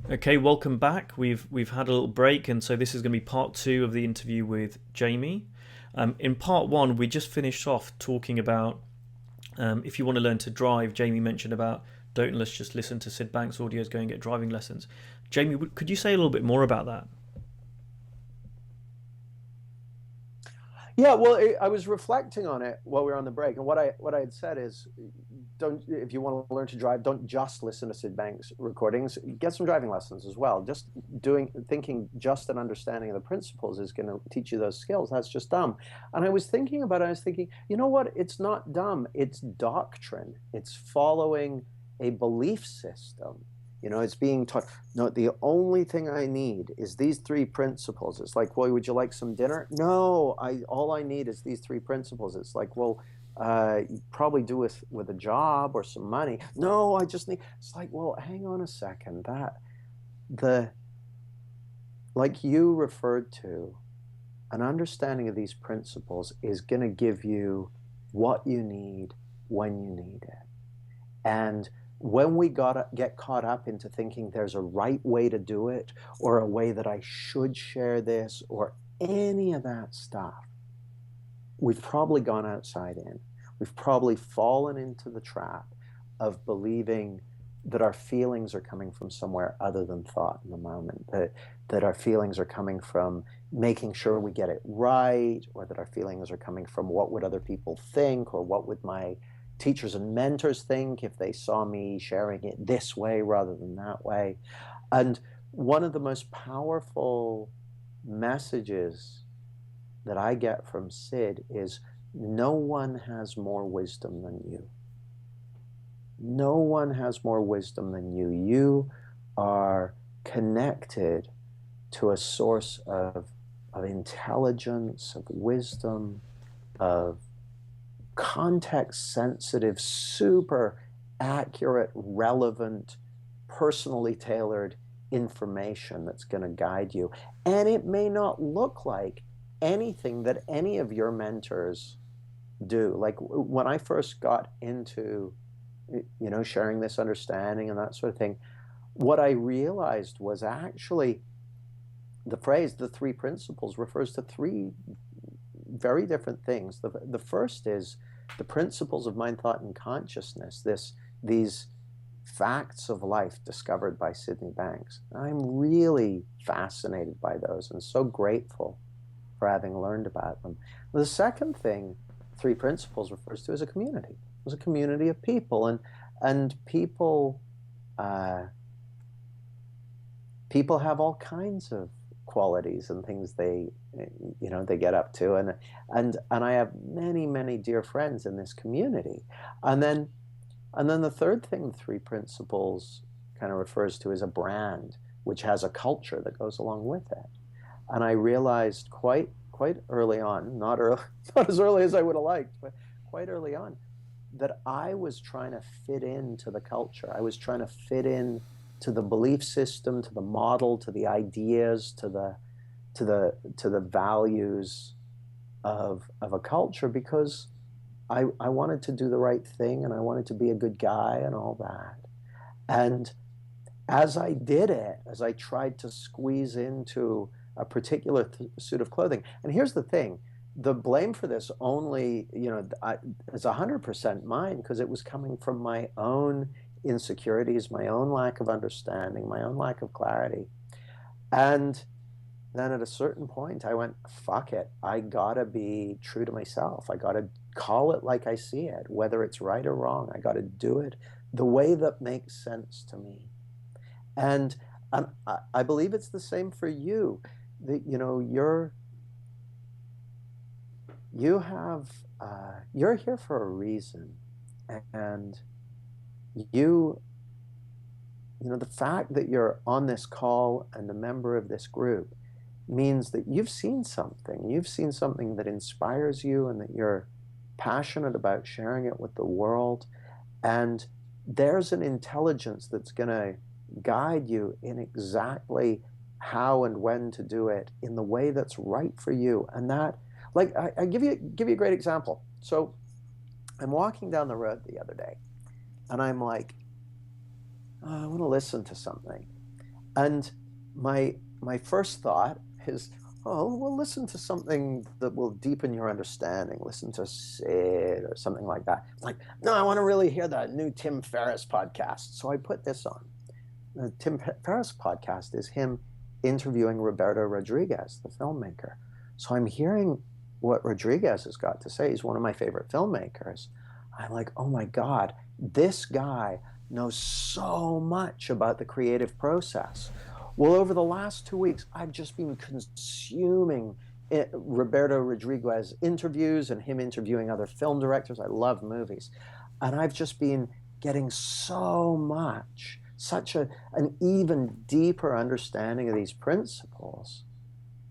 Okay, welcome back. We've had a little break, and so this is going to be part two of the interview with Jamie. In part one, we just finished off talking about if you want to learn to drive. Jamie mentioned about don't let's just listen to Sid Banks audios, go and get driving lessons. Jamie, could you say a little bit more about that? Yeah, well, I was reflecting on it while we were on the break, and what I had said is, don't if you want to learn to drive, don't just listen to Sid Banks recordings. Get some driving lessons as well. Just thinking just an understanding of the principles is going to teach you those skills. That's just dumb. And I was thinking about it. I was thinking, you know what? It's not dumb. It's doctrine. It's following a belief system. It's being taught. No, the only thing I need is these three principles. It's like, well, would you like some dinner? No, all I need is these three principles. It's like, well, you probably do with a job or some money. No, I just need. It's like, well, hang on a second. The like you referred to, an understanding of these principles is going to give you what you need when you need it. And when we get caught up into thinking there's a right way to do it, or a way that I should share this, or any of that stuff, we've probably gone outside in. We've probably fallen into the trap of believing that our feelings are coming from somewhere other than thought in the moment, that our feelings are coming from making sure we get it right, or that our feelings are coming from what would other people think, or what would my teachers and mentors think if they saw me sharing it this way rather than that way. And one of the most powerful messages that I get from Sid is, no one has more wisdom than you. No one has more wisdom than you. You are connected to a source of intelligence, of wisdom, of context sensitive, super accurate, relevant, personally tailored information that's going to guide you. And it may not look like anything that any of your mentors do. Like when I first got into, sharing this understanding and that sort of thing, what I realized was actually the phrase, the three principles, refers to three very different things. The first is the principles of mind, thought, and consciousness, these facts of life discovered by Sydney Banks. I'm really fascinated by those and so grateful for having learned about them. The second thing three principles refers to is a community. It's a community of people, and uh, people have all kinds of qualities and things they get up to, and I have many dear friends in this community. And then and then the third thing three principles kind of refers to is a brand, which has a culture that goes along with it. And I realized quite early on, not early, not as early as I would have liked, but quite early on, that I was trying to fit into the culture. I was trying to fit in to the belief system, to the model, to the ideas, to the values of a culture, because I wanted to do the right thing, and I wanted to be a good guy and all that. And as I did it, as I tried to squeeze into a particular suit of clothing, and here's the thing, the blame for this only, is 100% mine, because it was coming from my own insecurities, my own lack of understanding, my own lack of clarity. And then at a certain point, I went, fuck it. I gotta be true to myself. I gotta call it like I see it, whether it's right or wrong. I gotta do it the way that makes sense to me. And I believe it's the same for you. That you're here for a reason, and you the fact that you're on this call and a member of this group means that you've seen something. You've seen something that inspires you, and that you're passionate about sharing it with the world. And there's an intelligence that's going to guide you in exactly how and when to do it in the way that's right for you. And that, like, I give you a great example. So I'm walking down the road the other day, and I'm like, oh, I want to listen to something. And my first thought is, oh, well, listen to something that will deepen your understanding. Listen to Sid or something like that. It's like, no, I want to really hear that new Tim Ferriss podcast. So I put this on. The Tim Ferriss podcast is him interviewing Roberto Rodriguez, the filmmaker. So I'm hearing what Rodriguez has got to say. He's one of my favorite filmmakers. I'm like, oh my God, this guy knows so much about the creative process. Well, over the last 2 weeks, I've just been consuming Roberto Rodriguez interviews and him interviewing other film directors. I love movies. And I've just been getting so much, an even deeper understanding of these principles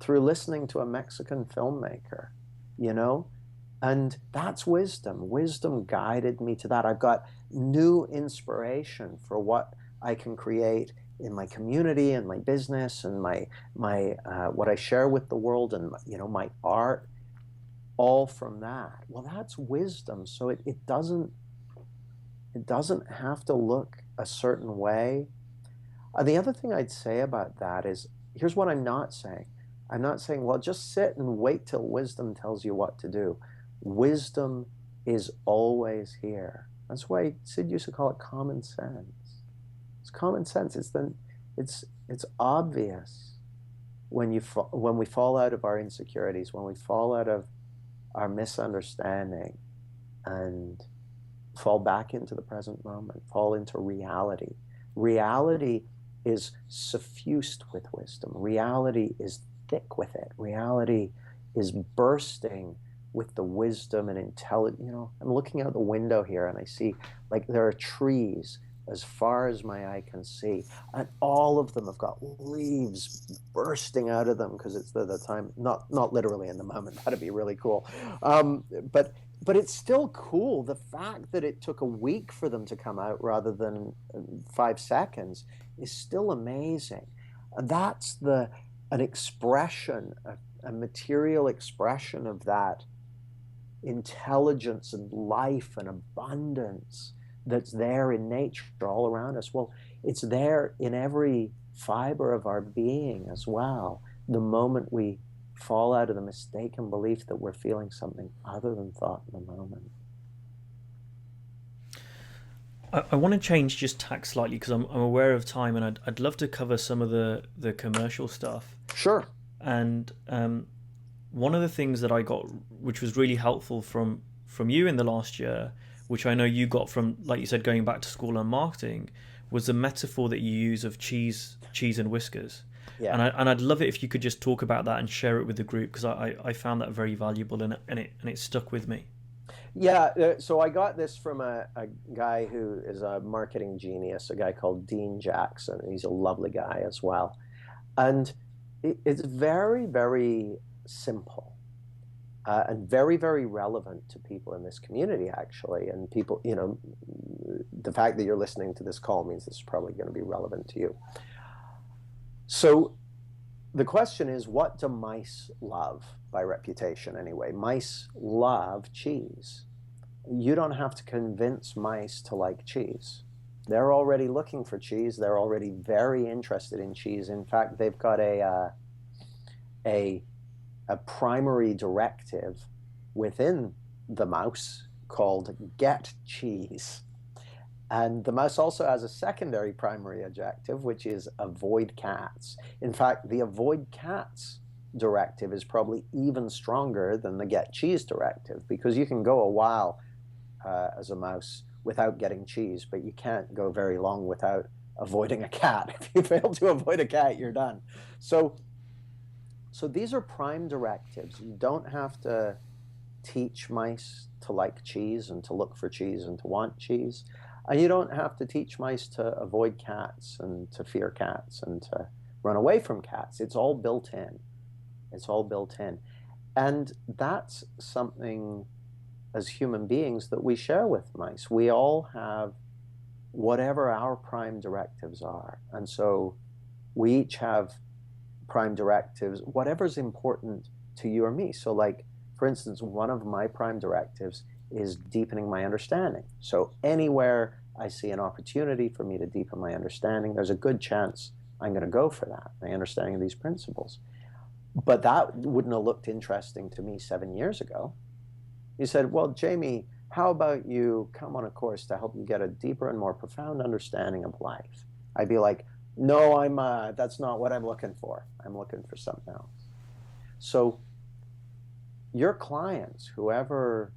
through listening to a Mexican filmmaker, you know? And that's wisdom. Wisdom guided me to that. I've got new inspiration for what I can create in my community and my business and my what I share with the world and my art, all from that. Well, that's wisdom. So it doesn't have to look a certain way. The other thing I'd say about that is, here's what I'm not saying. I'm not saying, well, just sit and wait till wisdom tells you what to do. Wisdom is always here. That's why Sid used to call it common sense. It's common sense. It's obvious when we fall out of our insecurities, when we fall out of our misunderstanding, and fall back into the present moment, fall into reality. Reality is suffused with wisdom. Reality is thick with it. Reality is bursting with the wisdom and intelligence. I'm looking out the window here and I see, like, there are trees as far as my eye can see, and all of them have got leaves bursting out of them because it's the time, not literally in the moment. That'd be really cool. But it's still cool. The fact that it took a week for them to come out rather than 5 seconds is still amazing. And that's an expression, a material expression of that intelligence and life and abundance that's there in nature all around us. Well, it's there in every fiber of our being as well. The moment we fall out of the mistaken belief that we're feeling something other than thought in the moment. I want to change just tack slightly because I'm aware of time, and I'd love to cover some of the commercial stuff. Sure. And one of the things that I got, which was really helpful from you in the last year, which I know you got from, like you said, going back to school on marketing, was the metaphor that you use of cheese and whiskers. Yeah. And I'd love it if you could just talk about that and share it with the group, because I found that very valuable, and it stuck with me. Yeah, so I got this from a guy who is a marketing genius, a guy called Dean Jackson. He's a lovely guy as well. And it's very, very simple and very, very relevant to people in this community, actually. And people, the fact that you're listening to this call means this is probably going to be relevant to you. So the question is, what do mice love by reputation anyway? Mice love cheese. You don't have to convince mice to like cheese. They're already looking for cheese. They're already very interested in cheese. In fact, they've got a primary directive within the mouse called get cheese. And the mouse also has a secondary primary objective, which is avoid cats. In fact, the avoid cats directive is probably even stronger than the get cheese directive, because you can go a while as a mouse without getting cheese, but you can't go very long without avoiding a cat. If you fail to avoid a cat, you're done. So these are prime directives. You don't have to teach mice to like cheese and to look for cheese and to want cheese. And you don't have to teach mice to avoid cats and to fear cats and to run away from cats. It's all built in. It's all built in. And that's something as human beings that we share with mice. We all have whatever our prime directives are. And so we each have prime directives, whatever's important to you or me. So, like, for instance, one of my prime directives is deepening my understanding. So anywhere I see an opportunity for me to deepen my understanding, there's a good chance I'm going to go for that, my understanding of these principles. But that wouldn't have looked interesting to me 7 years ago. You said, well, Jamie, how about you come on a course to help you get a deeper and more profound understanding of life? I'd be like, no, that's not what I'm looking for. I'm looking for something else. So your clients, whoever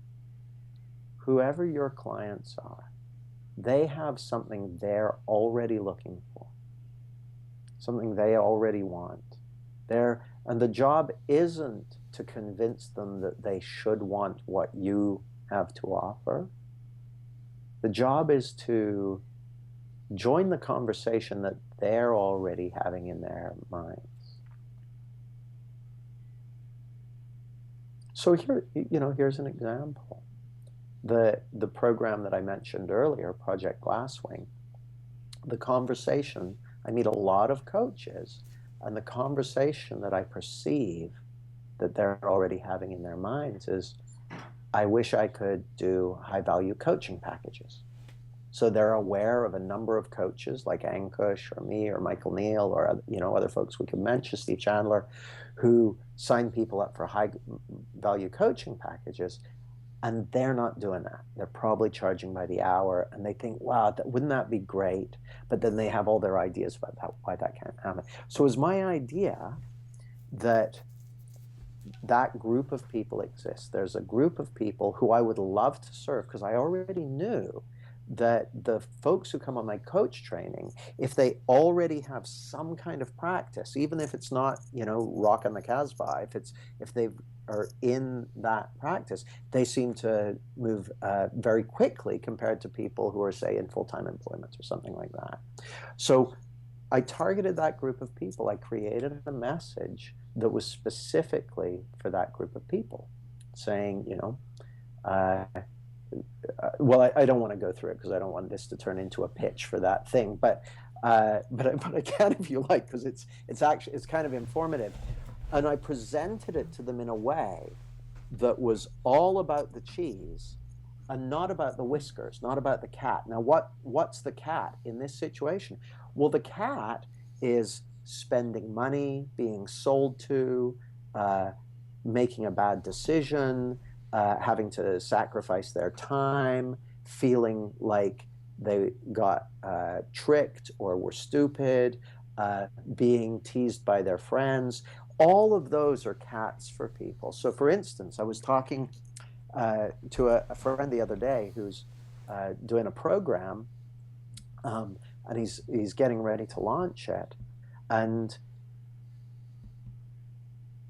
your clients are, they have something they're already looking for, something they already want. And the job isn't to convince them that they should want what you have to offer. The job is to join the conversation that they're already having in their minds. So here's an example. The program that I mentioned earlier, Project Glasswing, the conversation, I meet a lot of coaches, and the conversation that I perceive that they're already having in their minds is, I wish I could do high-value coaching packages. So they're aware of a number of coaches like Ankush or me or Michael Neal or other folks we could mention, Steve Chandler, who sign people up for high-value coaching packages, and they're not doing that. They're probably charging by the hour, and they think, wow, wouldn't that be great? But then they have all their ideas about why that can't happen. So it was my idea that group of people exists. There's a group of people who I would love to serve, because I already knew that the folks who come on my coach training, if they already have some kind of practice, even if it's not, rocking the Casbah, if they are in that practice, they seem to move very quickly compared to people who are, say, in full-time employment or something like that. So I targeted that group of people. I created a message that was specifically for that group of people, saying, well, I don't want to go through it because I don't want this to turn into a pitch for that thing, but I can if you like, because it's kind of informative. And I presented it to them in a way that was all about the cheese and not about the whiskers, not about the cat. Now, what's the cat in this situation? Well, the cat is spending money, being sold to, making a bad decision, having to sacrifice their time, feeling like they got tricked or were stupid, being teased by their friends. All of those are cats for people. So for instance, I was talking to a friend the other day who's doing a program, and he's getting ready to launch it, and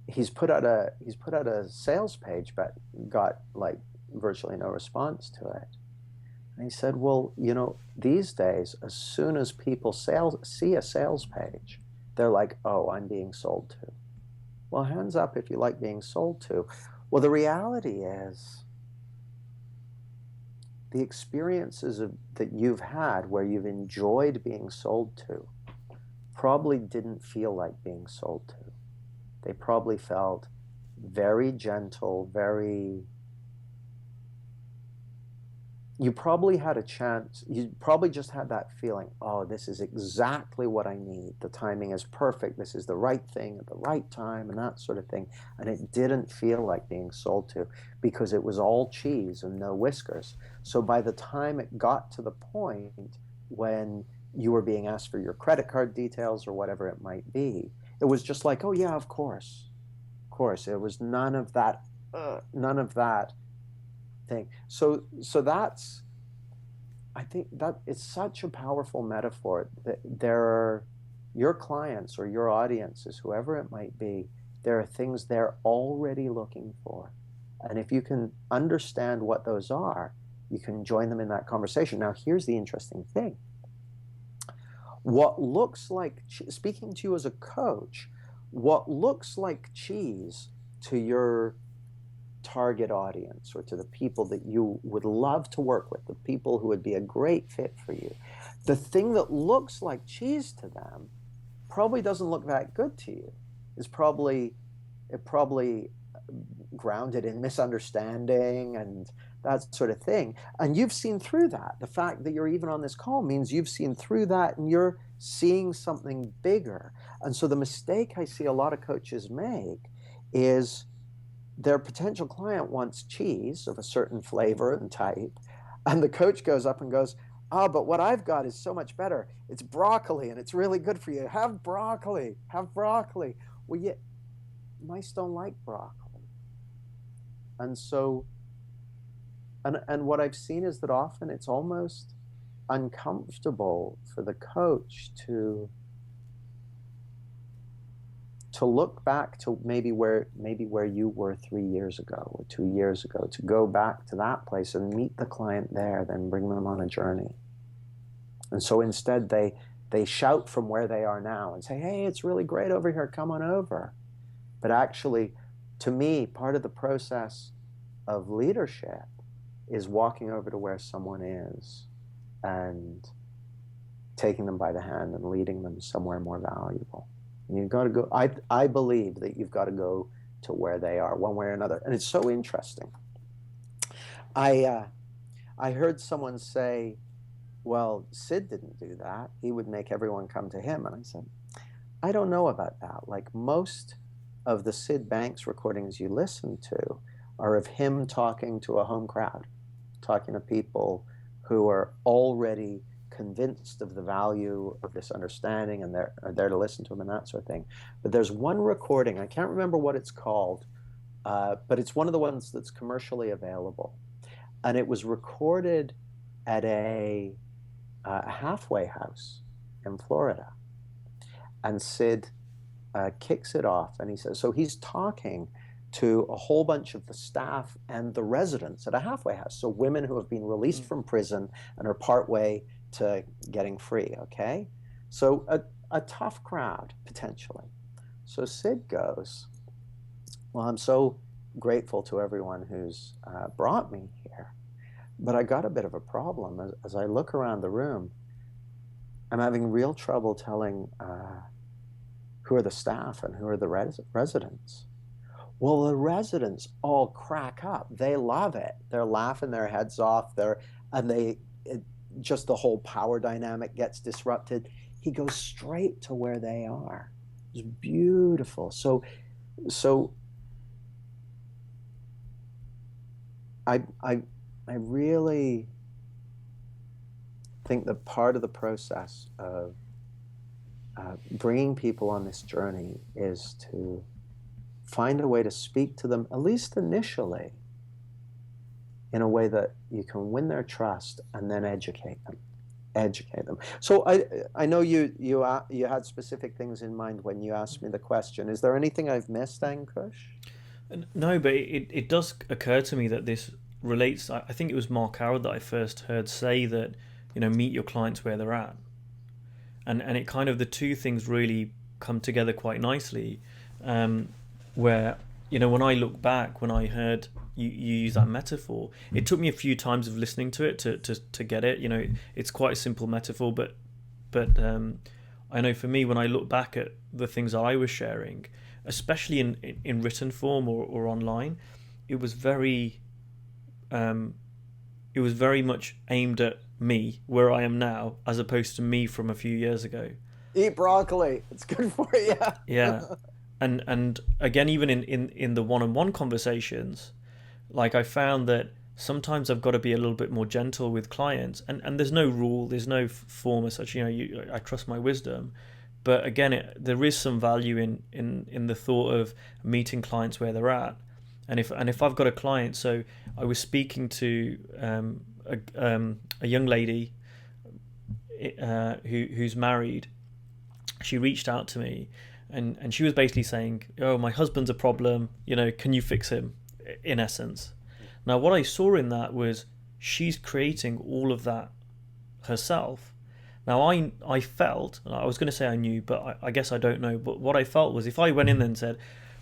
he's put out a sales page, but got like virtually no response to it. And he said, well, these days, as soon as people see a sales page, they're like, oh, I'm being sold to. Well, hands up if you like being sold to. Well, the reality is the experiences that you've had where you've enjoyed being sold to probably didn't feel like being sold to. They probably felt very gentle, you probably had a chance, you probably just had that feeling, oh, this is exactly what I need. The timing is perfect. This is the right thing at the right time and that sort of thing. And it didn't feel like being sold to because it was all cheese and no whiskers. So by the time it got to the point when you were being asked for your credit card details or whatever it might be, it was just like, oh yeah, of course. Of course. It was none of that thing. So that's, I think that it's such a powerful metaphor that there are your clients or your audiences, whoever it might be, there are things they're already looking for. And if you can understand what those are, you can join them in that conversation. Now, here's the interesting thing. What looks like, speaking to you as a coach, what looks like cheese to your target audience or to the people that you would love to work with, the people who would be a great fit for you, the thing that looks like cheese to them probably doesn't look that good to you. It probably grounded in misunderstanding and that sort of thing. And you've seen through that. The fact that you're even on this call means you've seen through that and you're seeing something bigger. And so the mistake I see a lot of coaches make is their potential client wants cheese of a certain flavor and type, and the coach goes up and goes, "Ah, but what I've got is so much better. It's broccoli and it's really good for you. Have broccoli. Have broccoli." Well, yeah, mice don't like broccoli. And so, and what I've seen is that often it's almost uncomfortable for the coach to look back to maybe where you were 3 years ago or 2 years ago, to go back to that place and meet the client there, then bring them on a journey. And so instead they shout from where they are now and say, "Hey, it's really great over here, come on over." But actually, to me, part of the process of leadership is walking over to where someone is and taking them by the hand and leading them somewhere more valuable. And you've got to go, I believe that you've got to go to where they are one way or another. And it's so interesting. I heard someone say, "Well, Sid didn't do that. He would make everyone come to him." And I said, I don't know about that. Like, most of the Sid Banks recordings you listen to are of him talking to a home crowd, talking to people who are already convinced of the value of this understanding and they're there to listen to him and that sort of thing. But there's one recording, I can't remember what it's called, but it's one of the ones that's commercially available. And it was recorded at a halfway house in Florida. And Sid kicks it off and he says, so he's talking to a whole bunch of the staff and the residents at a halfway house. So women who have been released from prison and are partway to getting free, okay? So a tough crowd, potentially. So Sid goes, "Well, I'm so grateful to everyone who's brought me here, but I got a bit of a problem. As I look around the room, I'm having real trouble telling who are the staff and who are the residents." Well, the residents all crack up. They love it. They're laughing their heads off. Just the whole power dynamic gets disrupted. He goes straight to where they are. It's beautiful. So I really think that part of the process of bringing people on this journey is to find a way to speak to them, at least initially, in a way that you can win their trust and then educate them. So I know you had specific things in mind when you asked me the question. Is there anything I've missed, Ankush? No, but it does occur to me that this relates. I think it was Mark Howard that I first heard say that, meet your clients where they're at, and it kind of, the two things really come together quite nicely. Where, when I look back, when I heard you use that metaphor, it took me a few times of listening to it to get it. It's quite a simple metaphor, but I know for me, when I look back at the things I was sharing, especially in written form or online, it was very much aimed at me where I am now, as opposed to me from a few years ago. Eat broccoli, it's good for you. Yeah. And again, even in the one-on-one conversations, like, I found that sometimes I've got to be a little bit more gentle with clients, and there's no rule, there's no form as such. I trust my wisdom, but again, there is some value in the thought of meeting clients where they're at, and if I've got a client, so I was speaking to a young lady who's married. She reached out to me. And she was basically saying, "Oh, my husband's a problem, can you fix him?" in essence. Now, what I saw in that was she's creating all of that herself. Now, I felt, and I was going to say I knew, but I guess I don't know, but what I felt was, if I went in there and said,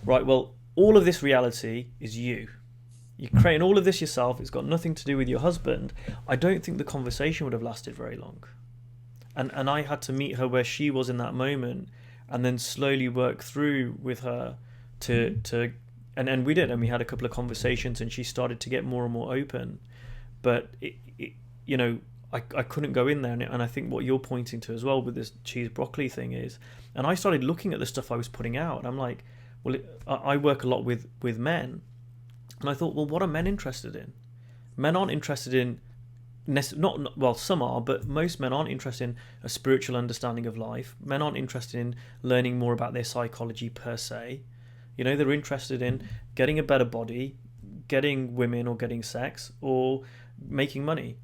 "Right, well, all of this reality is you. You're creating all of this yourself. It's got nothing to do with your husband," I don't think the conversation would have lasted very long. And I had to meet her where she was in that moment, and then slowly work through with her and we did, and we had a couple of conversations, and she started to get more and more open. but you know, I couldn't go in there, and I think what you're pointing to as well with this cheese broccoli thing is, and I started looking at the stuff I was putting out, and I'm like, well, I work a lot with men, and I thought, well, what are men interested in? Men aren't interested in not well, some are, but most men aren't interested in a spiritual understanding of life. Men aren't interested in learning more about their psychology per se. You know, they're interested in getting a better body, getting women or getting sex, or making money,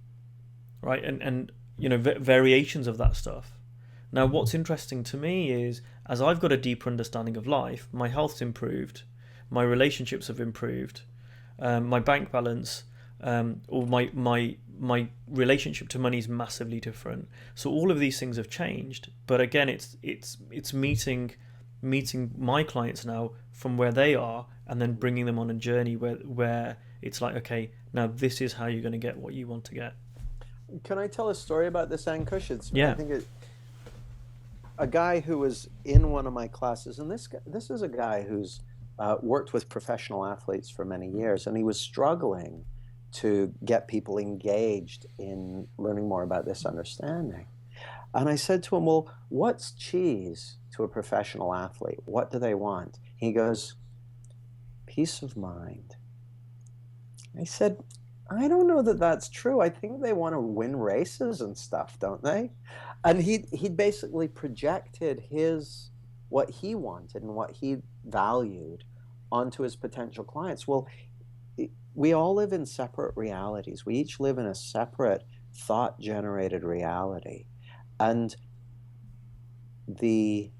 right? And you know, variations of that stuff. Now, what's interesting to me is, as I've got a deeper understanding of life, my health's improved, my relationships have improved, my bank balance, or my relationship to money is massively different. So all of these things have changed. But again, it's meeting my clients now from where they are, and then bringing them on a journey where it's like, okay, now this is how you're going to get what you want to get. Can I tell a story about this, Ankush? I Yeah. think a guy who was in one of my classes, and this is a guy who's worked with professional athletes for many years, and he was struggling to get people engaged in learning more about this understanding. And I said to him, well, what's cheese to a professional athlete? What do they want? He goes, peace of mind. I said, I don't know that that's true. I think they want to win races and stuff, don't they? And he'd basically projected what he wanted and what he valued onto his potential clients. Well, we all live in separate realities. We each live in a separate thought-generated reality. And the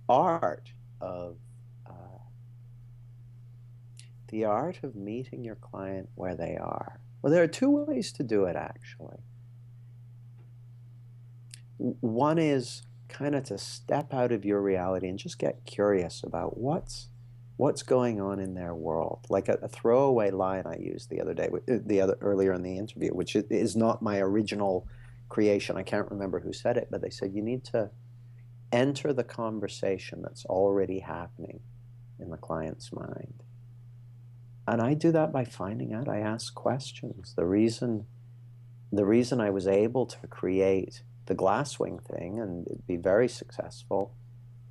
art of meeting your client where they are. Well, there are two ways to do it, actually. One is kind of to step out of your reality and just get curious about what's going on in their world. Like a throwaway line I used the other day, earlier in the interview, which is not my original creation. I can't remember who said it, but they said you need to enter the conversation that's already happening in the client's mind. And I do that by finding out. I ask questions. The reason I was able to create the Glasswing thing and be very successful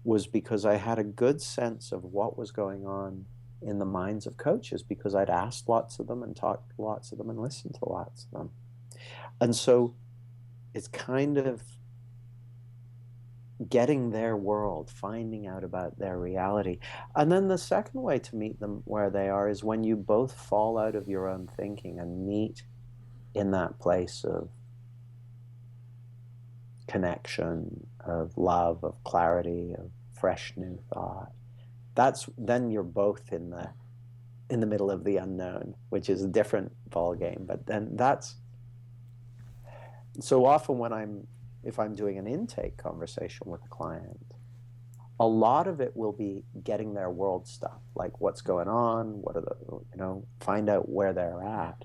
was because I had a good sense of what was going on in the minds of coaches, because I'd asked lots of them and talked to lots of them and listened to lots of them. And so it's kind of getting their world, finding out about their reality. And then the second way to meet them where they are is when you both fall out of your own thinking and meet in that place of connection, of love, of clarity, of fresh new thought. Then you're both in the middle of the unknown, which is a different ball game. But then that's so often if I'm doing an intake conversation with a client, a lot of it will be getting their world stuff, like what's going on, what are find out where they're at.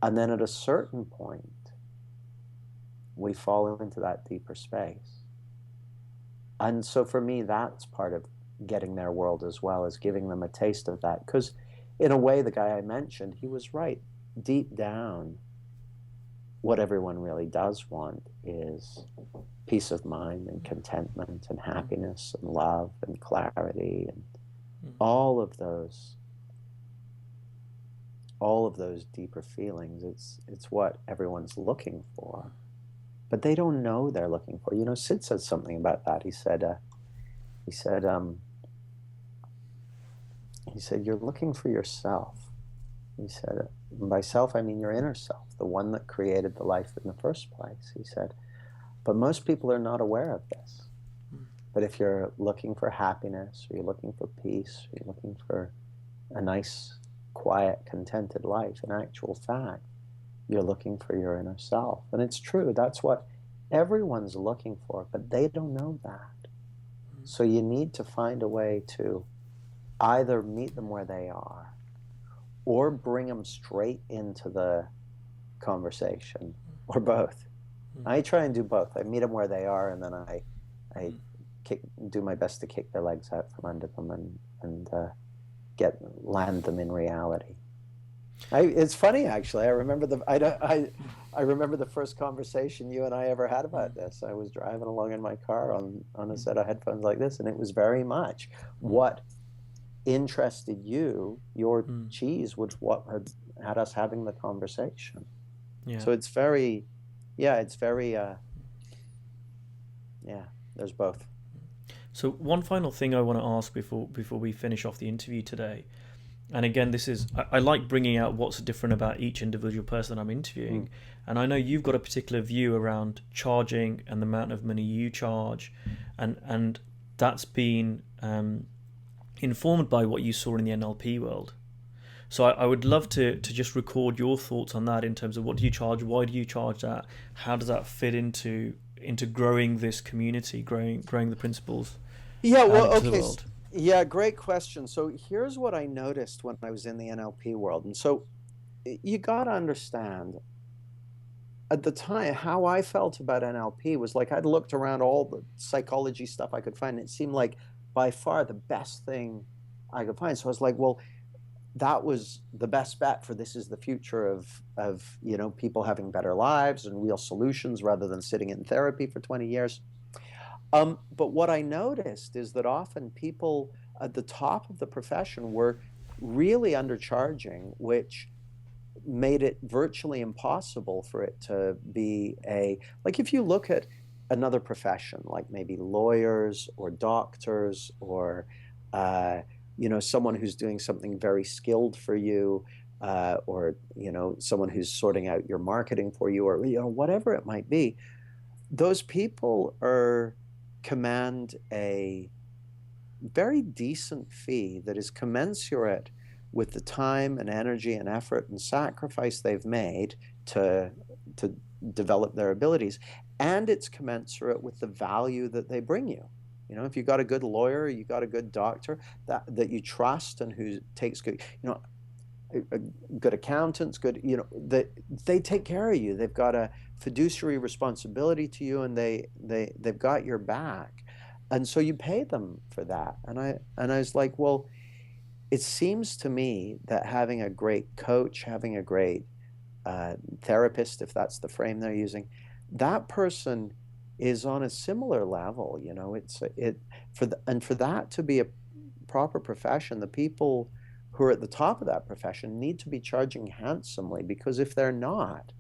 And then at a certain point, we fall into that deeper space. And so for me, that's part of getting their world as well, as giving them a taste of that. Because in a way, the guy I mentioned, he was right. Deep down, what everyone really does want is peace of mind and contentment and happiness and love and clarity and all of those deeper feelings. It's what everyone's looking for, but they don't know they're looking for. Sid said something about that. He said you're looking for yourself. He said, by self, I mean your inner self, the one that created the life in the first place. He said, but most people are not aware of this. But if you're looking for happiness, or you're looking for peace, or you're looking for a nice, quiet, contented life, in actual fact, you're looking for your inner self. And it's true, that's what everyone's looking for, but they don't know that. So you need to find a way to either meet them where they are, or bring them straight into the conversation, or both. I try and do both. I meet them where they are, and then I do my best to kick their legs out from under them and land them in reality. It's funny actually. I remember I remember the first conversation you and I ever had about this. I was driving along in my car on a set of headphones like this, and it was very much what interested you, your Mm. cheese, was what had us having the conversation. Yeah. So it's very, yeah, it's very, yeah. There's both. So one final thing I want to ask before we finish off the interview today, and again, this is I like bringing out what's different about each individual person I'm interviewing, Mm. and I know you've got a particular view around charging and the amount of money you charge, and that's been informed by what you saw in the NLP world. So I would love to just record your thoughts on that in terms of what do you charge, why do you charge that, how does that fit into growing this community, growing the principles Yeah, out well, into the okay. world. Yeah, great question. So here's what I noticed when I was in the NLP world. And so you got to understand at the time how I felt about NLP was like I'd looked around all the psychology stuff I could find. And it seemed like by far the best thing I could find. So I was like, well, that was the best bet for this is the future of people having better lives and real solutions rather than sitting in therapy for 20 years. But what I noticed is that often people at the top of the profession were really undercharging, which made it virtually impossible for it to be like if you look at another profession, like maybe lawyers or doctors or, uh, someone who's doing something very skilled for you, or, someone who's sorting out your marketing for you or, whatever it might be, those people command a very decent fee that is commensurate with the time and energy and effort and sacrifice they've made to to develop their abilities, and it's commensurate with the value that they bring you. If you got a good lawyer, you got a good doctor that you trust and who takes good, good accountants, good, that they take care of you. They've got a fiduciary responsibility to you, and they've got your back, and so you pay them for that. And I was like, well, it seems to me that having a great coach, having a great therapist, if that's the frame they're using, that person is on a similar level. For that to be a proper profession, the people who are at the top of that profession need to be charging handsomely, because if they're not,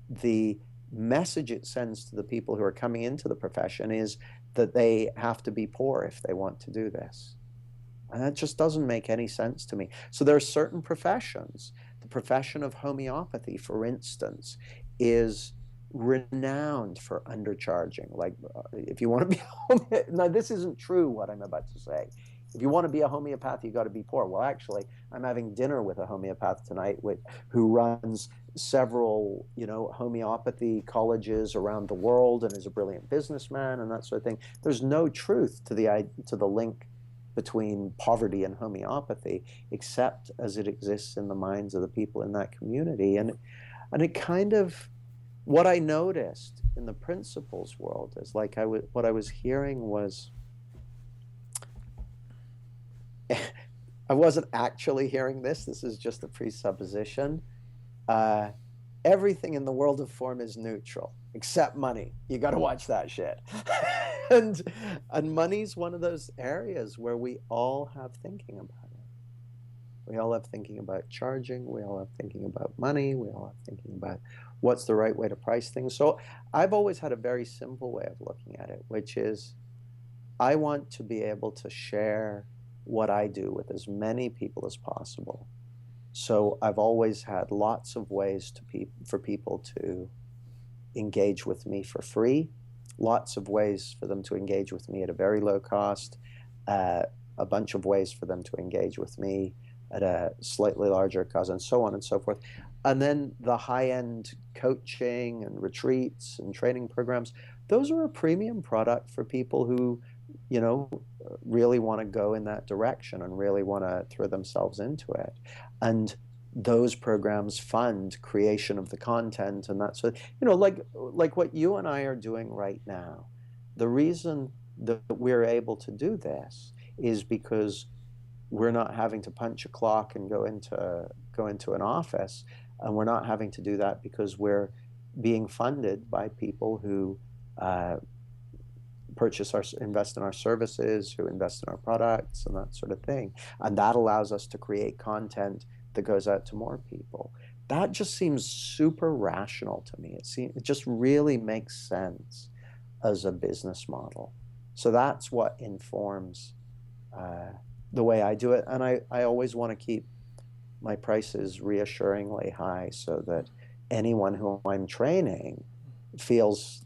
the message it sends to the people who are coming into the profession is that they have to be poor if they want to do this. And that just doesn't make any sense to me. So there are certain professions. The profession of homeopathy, for instance, is renowned for undercharging. Like, if you want to be, now this isn't true what I'm about to say. If you want to be a homeopath, you got to be poor. Well, actually, I'm having dinner with a homeopath tonight who runs several, homeopathy colleges around the world and is a brilliant businessman and that sort of thing. There's no truth to the link between poverty and homeopathy, except as it exists in the minds of the people in that community. And it kind of, what I noticed in the principles world is like what I was hearing was, I wasn't actually hearing this. This is just a presupposition. Uh, Everything in the world of form is neutral except money. You got to watch that shit. and money's one of those areas where we all have thinking about it. We all have thinking about charging. We all have thinking about money. We all have thinking about what's the right way to price things. So I've always had a very simple way of looking at it, which is I want to be able to share what I do with as many people as possible. So I've always had lots of ways for people to engage with me for free, lots of ways for them to engage with me at a very low cost, a bunch of ways for them to engage with me at a slightly larger cost, and so on and so forth. And then the high-end coaching and retreats and training programs, those are a premium product for people who, really want to go in that direction and really want to throw themselves into it. And those programs fund creation of the content, and that's what, like what you and I are doing right now. The reason that we're able to do this is because we're not having to punch a clock and go into go into an office, and we're not having to do that because we're being funded by people who invest in our services, who invest in our products, and that sort of thing. And that allows us to create content that goes out to more people. That just seems super rational to me. It just really makes sense as a business model. So that's what informs the way I do it. And I always want to keep my prices reassuringly high so that anyone who I'm training feels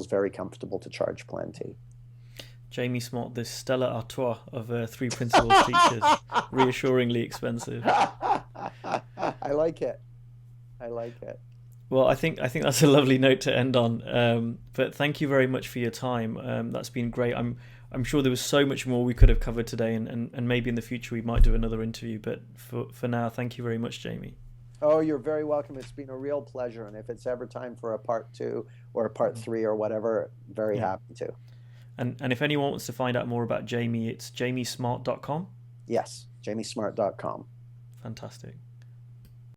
very comfortable to charge plenty. Jamie Smart, the Stella Artois of Three Principles teachers, reassuringly expensive. I like it. Well, I think that's a lovely note to end on. But thank you very much for your time. That's been great. I'm sure there was so much more we could have covered today, and maybe in the future we might do another interview. But for now, thank you very much, Jamie. Oh, you're very welcome. It's been a real pleasure. And if it's ever time for a part 2 or a part 3 or whatever, very happy to. And if anyone wants to find out more about Jamie, it's jamiesmart.com. Yes, jamiesmart.com. Fantastic.